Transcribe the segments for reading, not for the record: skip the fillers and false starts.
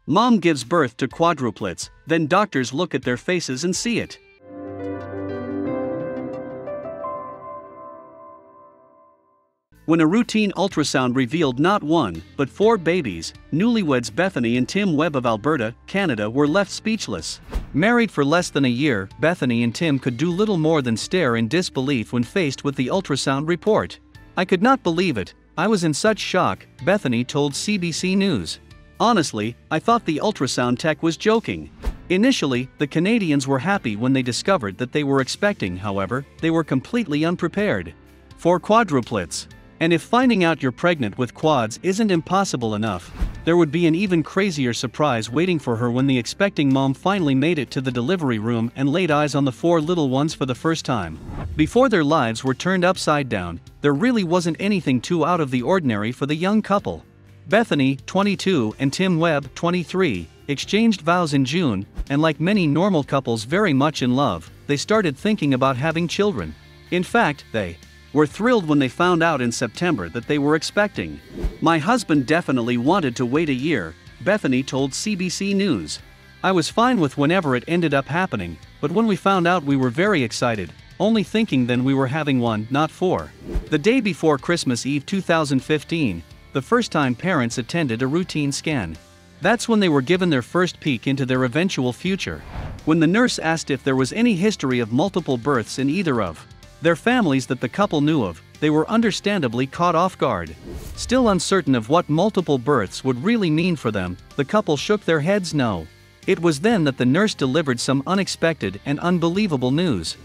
Mom gives birth to quadruplets, then doctors look at their faces and see it. When a routine ultrasound revealed not one, but 4 babies, newlyweds Bethany and Tim Webb of Alberta, Canada were left speechless. Married for less than a year, Bethany and Tim could do little more than stare in disbelief when faced with the ultrasound report. "I could not believe it, I was in such shock," Bethany told CBC News. "Honestly, I thought the ultrasound tech was joking." Initially, the Canadians were happy when they discovered that they were expecting. However, they were completely unprepared for quadruplets. And if finding out you're pregnant with quads isn't impossible enough, there would be an even crazier surprise waiting for her when the expecting mom finally made it to the delivery room and laid eyes on the 4 little ones for the first time. Before their lives were turned upside down, there really wasn't anything too out of the ordinary for the young couple. Bethany, 22, and Tim Webb, 23, exchanged vows in June, and like many normal couples very much in love, they started thinking about having children. In fact, they were thrilled when they found out in September that they were expecting. "My husband definitely wanted to wait a year," Bethany told CBC News. "I was fine with whenever it ended up happening, but when we found out we were very excited, only thinking then we were having 1, not 4. The day before Christmas Eve 2015, the first time parents attended a routine scan. That's when they were given their first peek into their eventual future. When the nurse asked if there was any history of multiple births in either of their families that the couple knew of, they were understandably caught off guard. Still uncertain of what multiple births would really mean for them, the couple shook their heads no. It was then that the nurse delivered some unexpected and unbelievable news.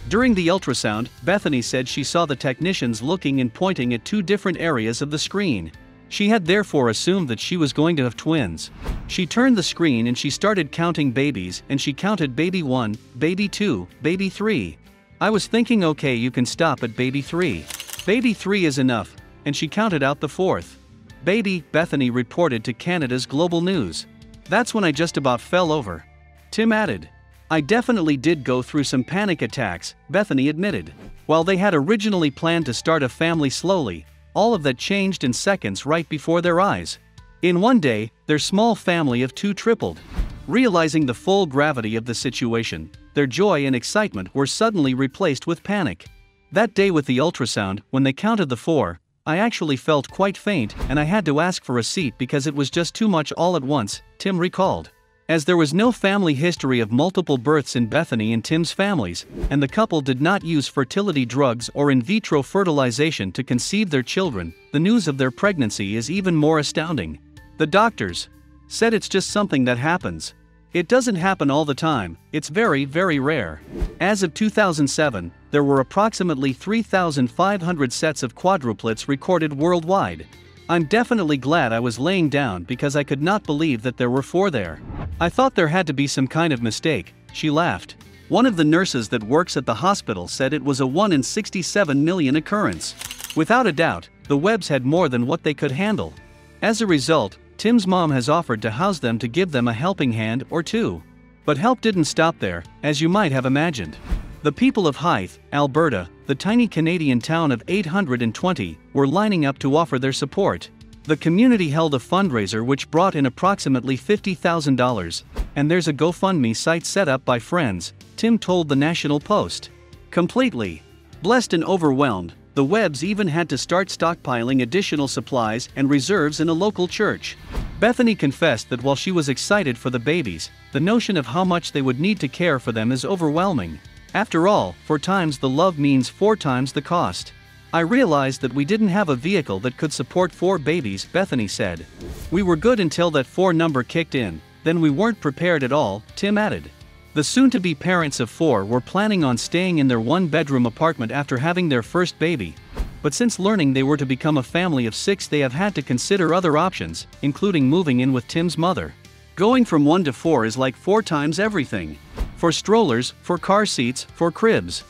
During the ultrasound, Bethany said she saw the technicians looking and pointing at 2 different areas of the screen. She had therefore assumed that she was going to have twins. She turned the screen and she started counting babies, and she counted baby 1, baby 2, baby 3. "I was thinking, okay, you can stop at baby 3. Baby 3 is enough," and she counted out the 4th baby, Bethany reported to Canada's Global News. "That's when I just about fell over," Tim added. "I definitely did go through some panic attacks," Bethany admitted. While they had originally planned to start a family slowly, all of that changed in seconds right before their eyes. In one day, their small family of 2 tripled. Realizing the full gravity of the situation, their joy and excitement were suddenly replaced with panic. "That day with the ultrasound, when they counted the 4, I actually felt quite faint and I had to ask for a seat because it was just too much all at once," Tim recalled. As there was no family history of multiple births in Bethany and Tim's families, and the couple did not use fertility drugs or in vitro fertilization to conceive their children, the news of their pregnancy is even more astounding. The doctors said it's just something that happens. It doesn't happen all the time, it's very, very rare. As of 2007, there were approximately 3,500 sets of quadruplets recorded worldwide. "I'm definitely glad I was laying down because I could not believe that there were 4 there. I thought there had to be some kind of mistake," she laughed. One of the nurses that works at the hospital said it was a 1 in 67 million occurrence. Without a doubt, the Webbs had more than what they could handle. As a result, Tim's mom has offered to house them to give them a helping hand or 2. But help didn't stop there, as you might have imagined. The people of Hythe, Alberta, the tiny Canadian town of 820, were lining up to offer their support. The community held a fundraiser which brought in approximately $50,000, and there's a GoFundMe site set up by friends, Tim told the National Post. Completely blessed and overwhelmed, the Webbs even had to start stockpiling additional supplies and reserves in a local church. Bethany confessed that while she was excited for the babies, the notion of how much they would need to care for them is overwhelming. "After all, 4 times the love means 4 times the cost. I realized that we didn't have a vehicle that could support 4 babies," Bethany said. "We were good until that 4 number kicked in, then we weren't prepared at all," Tim added. The soon-to-be parents of 4 were planning on staying in their 1-bedroom apartment after having their first baby. But since learning they were to become a family of 6, they have had to consider other options, including moving in with Tim's mother. "Going from 1 to 4 is like 4 times everything. For strollers, for car seats, for cribs.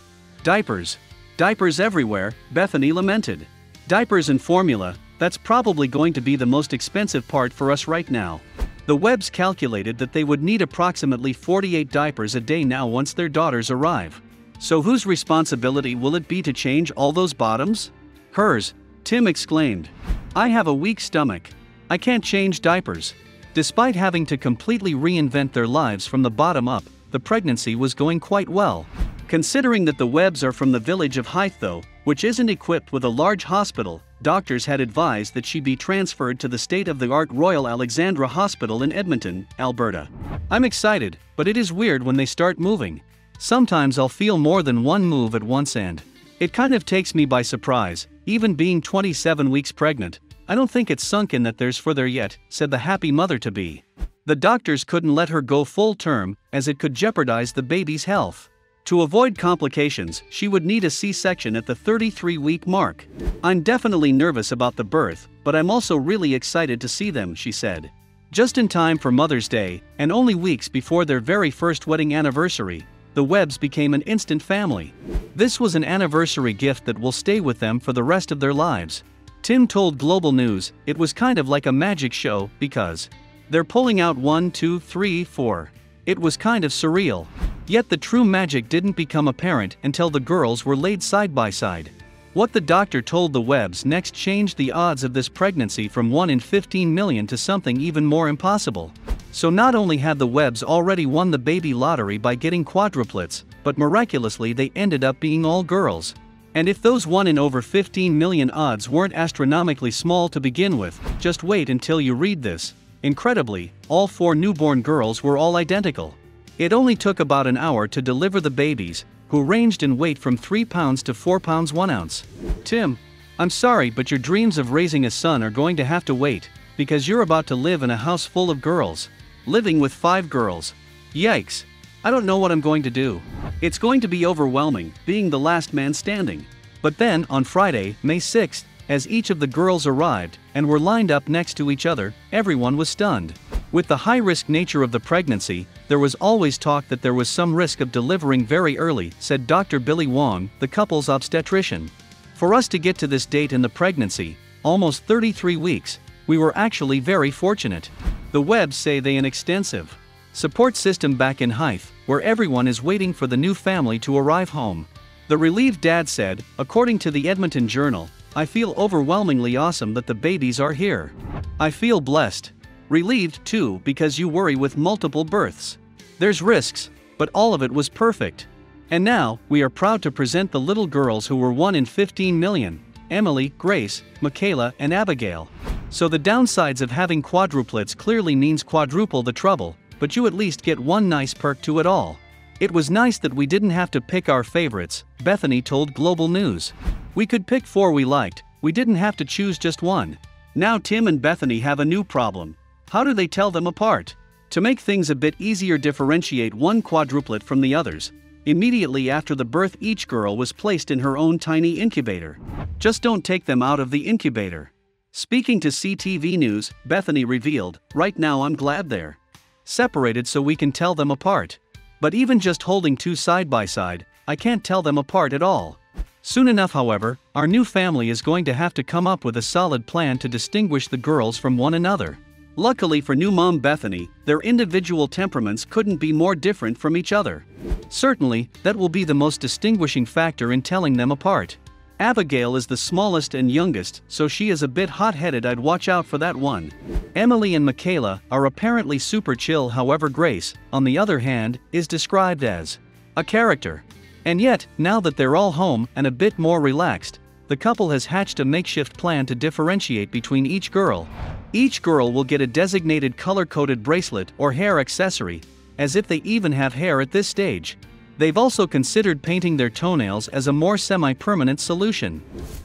Diapers. Diapers everywhere," Bethany lamented. "Diapers and formula, that's probably going to be the most expensive part for us right now." The Webbs calculated that they would need approximately 48 diapers a day now once their daughters arrive. "So whose responsibility will it be to change all those bottoms?" "Hers," Tim exclaimed. "I have a weak stomach. I can't change diapers." Despite having to completely reinvent their lives from the bottom up, the pregnancy was going quite well. Considering that the Webbs are from the village of Hythe though, which isn't equipped with a large hospital, doctors had advised that she be transferred to the state-of-the-art Royal Alexandra Hospital in Edmonton, Alberta. I'm excited, but it is weird when they start moving. Sometimes I'll feel more than one move at once and it kind of takes me by surprise, even being 27 weeks pregnant. I don't think it's sunk in that there's further yet, said the happy mother-to-be. The doctors couldn't let her go full term, as it could jeopardize the baby's health. To avoid complications, she would need a C-section at the 33-week mark. I'm definitely nervous about the birth, but I'm also really excited to see them, she said. Just in time for Mother's Day, and only weeks before their very first wedding anniversary, the Webbs became an instant family. This was an anniversary gift that will stay with them for the rest of their lives. Tim told Global News, "It was kind of like a magic show, because they're pulling out 1, 2, 3, 4. It was kind of surreal." Yet the true magic didn't become apparent until the girls were laid side by side. What the doctor told the Webbs next changed the odds of this pregnancy from 1 in 15 million to something even more impossible. So not only had the Webbs already won the baby lottery by getting quadruplets, but miraculously they ended up being all girls. And if those 1 in over 15 million odds weren't astronomically small to begin with, just wait until you read this. Incredibly, all 4 newborn girls were all identical. It only took about an hour to deliver the babies, who ranged in weight from 3 pounds to 4 pounds 1 ounce. Tim, I'm sorry, but your dreams of raising a son are going to have to wait, because you're about to live in a house full of girls. Living with 5 girls. Yikes. I don't know what I'm going to do. It's going to be overwhelming, being the last man standing. But then, on Friday, May 6th, as each of the girls arrived, and were lined up next to each other, everyone was stunned. With the high-risk nature of the pregnancy, there was always talk that there was some risk of delivering very early, said Dr. Billy Wong, the couple's obstetrician. For us to get to this date in the pregnancy, almost 33 weeks, we were actually very fortunate. The Webbs say they an extensive support system back in Hythe, where everyone is waiting for the new family to arrive home. The relieved dad said, according to the Edmonton Journal, "I feel overwhelmingly awesome that the babies are here. I feel blessed. Relieved too, because you worry with multiple births. There's risks, but all of it was perfect. And now, we are proud to present the little girls who were 1 in 15 million, Emily, Grace, Michaela, and Abigail." So the downsides of having quadruplets clearly means quadruple the trouble, but you at least get one nice perk to it all. "It was nice that we didn't have to pick our favorites," Bethany told Global News. "We could pick 4 we liked, we didn't have to choose just one." Now Tim and Bethany have a new problem. How do they tell them apart? To make things a bit easier, differentiate one quadruplet from the others. Immediately after the birth, each girl was placed in her own tiny incubator. Just don't take them out of the incubator. Speaking to CTV News, Bethany revealed, "Right now I'm glad they're separated so we can tell them apart. But even just holding 2 side by side, I can't tell them apart at all. Soon enough, however, our new family is going to have to come up with a solid plan to distinguish the girls from one another." Luckily for new mom Bethany, their individual temperaments couldn't be more different from each other. Certainly, that will be the most distinguishing factor in telling them apart. Abigail is the smallest and youngest, so she is a bit hot-headed. I'd watch out for that one. Emily and Michaela are apparently super chill. However, Grace, on the other hand, is described as a character. And yet, now that they're all home and a bit more relaxed, the couple has hatched a makeshift plan to differentiate between each girl. Each girl will get a designated color-coded bracelet or hair accessory, as if they even have hair at this stage. They've also considered painting their toenails as a more semi-permanent solution.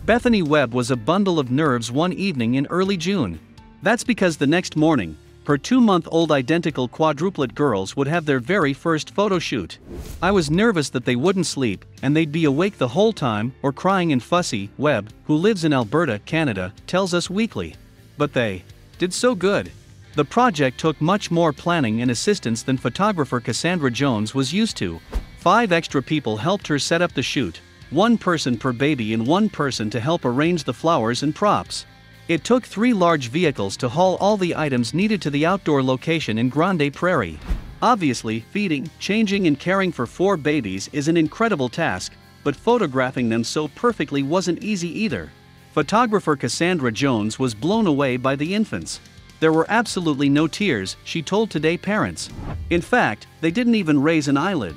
Bethany Webb was a bundle of nerves one evening in early June. That's because the next morning, her 2-month-old identical quadruplet girls would have their very first photo shoot. "I was nervous that they wouldn't sleep, and they'd be awake the whole time, or crying and fussy," Webb, who lives in Alberta, Canada, tells Us Weekly. "But they did so good." The project took much more planning and assistance than photographer Cassandra Jones was used to. 5 extra people helped her set up the shoot, 1 person per baby and 1 person to help arrange the flowers and props. It took 3 large vehicles to haul all the items needed to the outdoor location in Grande Prairie. Obviously, feeding, changing and caring for 4 babies is an incredible task, but photographing them so perfectly wasn't easy either. Photographer Cassandra Jones was blown away by the infants. There were absolutely no tears, she told Today parents. In fact, they didn't even raise an eyelid.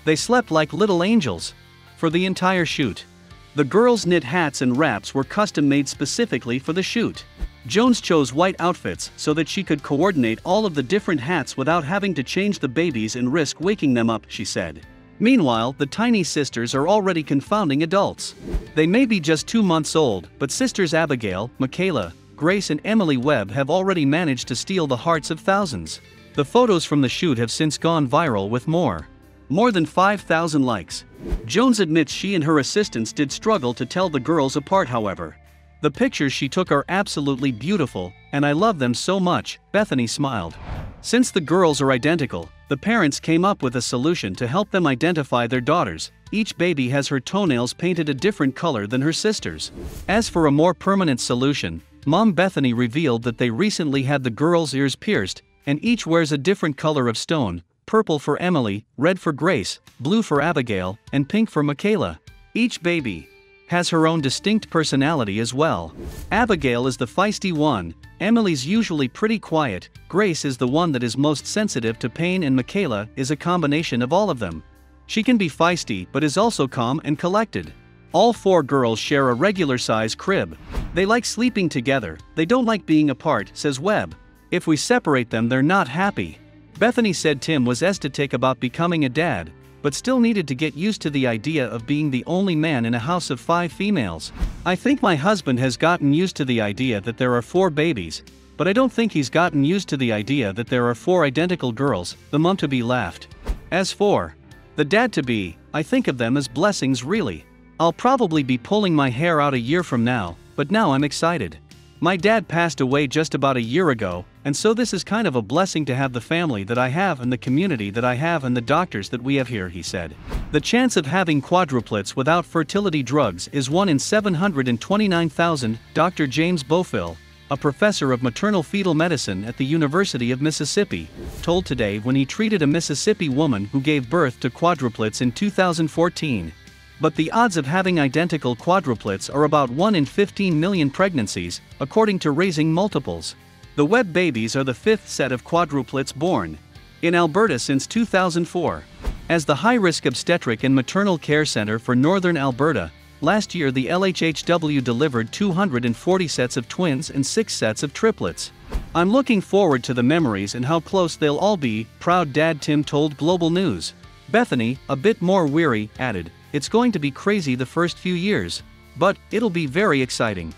They slept like little angels. For the entire shoot, the girls' knit hats and wraps were custom made specifically for the shoot. Jones chose white outfits so that she could coordinate all of the different hats without having to change the babies and risk waking them up, she said. Meanwhile, the tiny sisters are already confounding adults. They may be just 2 months old, but sisters Abigail, Michaela, Grace and Emily Webb have already managed to steal the hearts of thousands. The photos from the shoot have since gone viral with more than 5,000 likes. Jones admits she and her assistants did struggle to tell the girls apart, however. The pictures she took are absolutely beautiful, and I love them so much, Bethany smiled. Since the girls are identical, the parents came up with a solution to help them identify their daughters. Each baby has her toenails painted a different color than her sisters. As for a more permanent solution, Mom Bethany revealed that they recently had the girls' ears pierced, and each wears a different color of stone: purple for Emily, red for Grace, blue for Abigail, and pink for Michaela. Each baby has her own distinct personality as well. Abigail is the feisty one, Emily's usually pretty quiet, Grace is the one that is most sensitive to pain, and Michaela is a combination of all of them. She can be feisty but is also calm and collected. All 4 girls share a regular-size crib. They like sleeping together, they don't like being apart, says Webb. If we separate them, they're not happy. Bethany said Tim was ecstatic about becoming a dad, but still needed to get used to the idea of being the only man in a house of 5 females. I think my husband has gotten used to the idea that there are 4 babies, but I don't think he's gotten used to the idea that there are 4 identical girls, the mom-to-be laughed. As for the dad-to-be, I think of them as blessings really. I'll probably be pulling my hair out a year from now, but now I'm excited. My dad passed away just about a year ago, and so this is kind of a blessing to have the family that I have and the community that I have and the doctors that we have here, he said. The chance of having quadruplets without fertility drugs is 1 in 729,000, Dr. James Bofill, a professor of maternal fetal medicine at the University of Mississippi, told Today when he treated a Mississippi woman who gave birth to quadruplets in 2014. But the odds of having identical quadruplets are about 1 in 15 million pregnancies, according to Raising Multiples. The Webb babies are the 5th set of quadruplets born in Alberta since 2004. As the high-risk obstetric and maternal care center for Northern Alberta, last year the LHHW delivered 240 sets of twins and 6 sets of triplets. I'm looking forward to the memories and how close they'll all be, proud dad Tim told Global News. Bethany, a bit more weary, added, "It's going to be crazy the first few years, but it'll be very exciting."